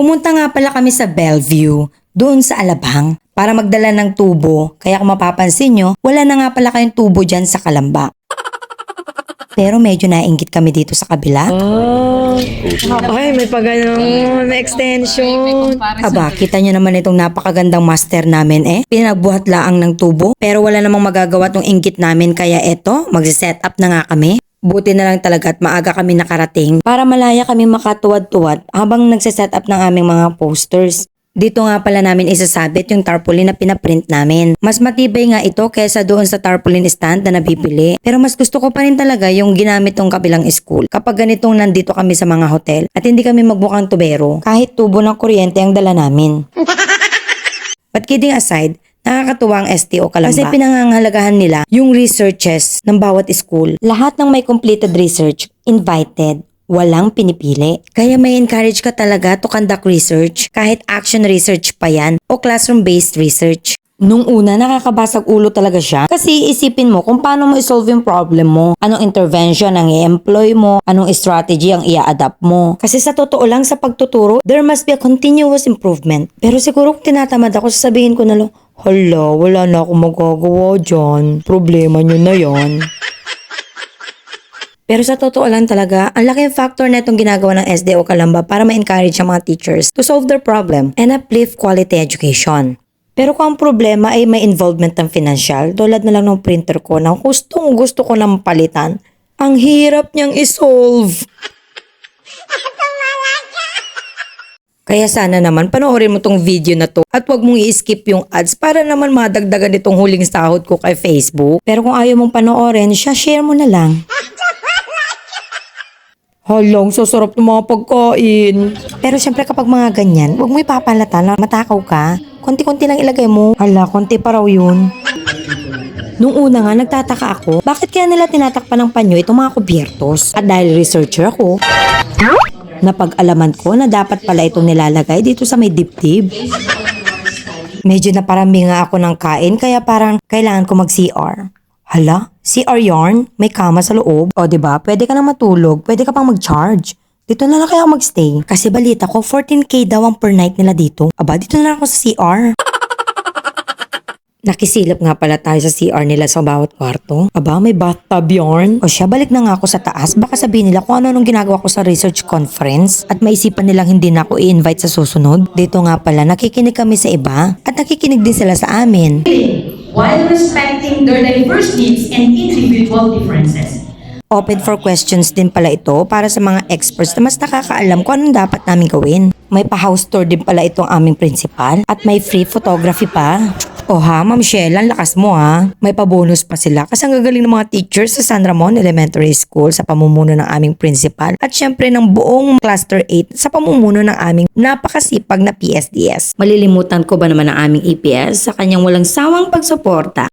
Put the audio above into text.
Pumunta nga pala kami sa Bellevue, doon sa Alabang, para magdala ng tubo. Kaya kung mapapansin nyo, wala na nga pala kayong tubo dyan sa Kalamba. Pero medyo nainggit kami dito sa kabila. Ay, may pa ganun, may extension. Aba, kita nyo naman itong napakagandang master namin Pinagbuhat laang ng tubo. Pero wala namang magagawa tong inggit namin kaya eto, magsiset up na nga kami. Buti na lang talaga at maaga kami nakarating para malaya kami makatuwad-tuwad habang nagsiset up ng aming mga posters. Dito nga pala namin isasabit yung tarpaulin na pinaprint namin. Mas matibay nga ito kaysa doon sa tarpaulin stand na nabibili. Pero mas gusto ko pa rin talaga yung ginamit ng kabilang school kapag ganitong nandito kami sa mga hotel at hindi kami magmukhang tubero kahit tubo ng kuryente ang dala namin. But kidding aside, nakakatuwa ang STO Kalamba kasi pinangangalagahan nila yung researches ng bawat school. Lahat ng may completed research, invited. Walang pinipili. Kaya may encourage ka talaga to conduct research kahit action research pa yan o classroom-based research. Nung una, nakakabasag ulo talaga siya kasi isipin mo kung paano mo isolve yung problem mo, anong intervention ang i-employ mo, anong strategy ang i-adapt mo. Kasi sa totoo lang sa pagtuturo, there must be a continuous improvement. Pero siguro kung tinatamad ako, sasabihin ko na lang, hala, wala na akong magagawa dyan. Problema nyo na yan. Pero sa totoo lang talaga, ang laking factor na itong ginagawa ng SDO Kalamba para ma-encourage ang mga teachers to solve their problem and uplift quality education. Pero kung ang problema ay may involvement ng financial, tulad na lang ng printer ko na gustong gusto ko nang palitan, ang hirap niyang isolve. Kaya sana naman panoorin mo tong video na to at wag mong i-skip yung ads para naman madagdagan itong huling sahod ko kay Facebook. Pero kung ayaw mong panoorin, share mo na lang. Halang, sasarap ng mga pagkain. Pero syempre kapag mga ganyan, huwag mo ipapalata na matakaw ka. Konti-konti lang ilagay mo. Hala, konti pa raw yun. Nung una nga, nagtataka ako, bakit kaya nila tinatakpan ng panyo itong mga kubyertos? At dahil researcher ako, napag-alaman ko na dapat pala itong nilalagay dito sa may dibdib. Medyo naparami nga ako ng kain kaya parang kailangan ko mag-CR. Hala, CR yarn? May kama sa loob? O diba, pwede ka na matulog, pwede ka pang mag-charge. Dito na lang kaya ako magstay. Kasi balita ko, 14K daw ang per night nila dito. Aba, dito na lang ako sa CR. Nakisilip nga pala tayo sa CR nila sa bawat kwarto. Aba, may bathtub yarn. O siya, balik na nga ako sa taas. Baka sabihin nila kung ano-anong ginagawa ko sa research conference at maisipan nilang hindi na ako i-invite sa susunod. Dito nga pala, nakikinig kami sa iba at nakikinig din sila sa amin. While respecting their diverse needs and individual differences. Open for questions din pala ito para sa mga experts na mas nakakaalam kung anong dapat namin gawin. May pa-house tour din pala itong aming principal at may free photography pa. O ha, Ma'am Shell, ang lakas mo ha. May pa-bonus pa sila kasi ang gagaling ng mga teachers sa San Ramon Elementary School sa pamumuno ng aming principal at syempre ng buong Cluster 8 sa pamumuno ng aming napakasipag na PSDS. Malilimutan ko ba naman ang aming EPS sa kanyang walang sawang pagsuporta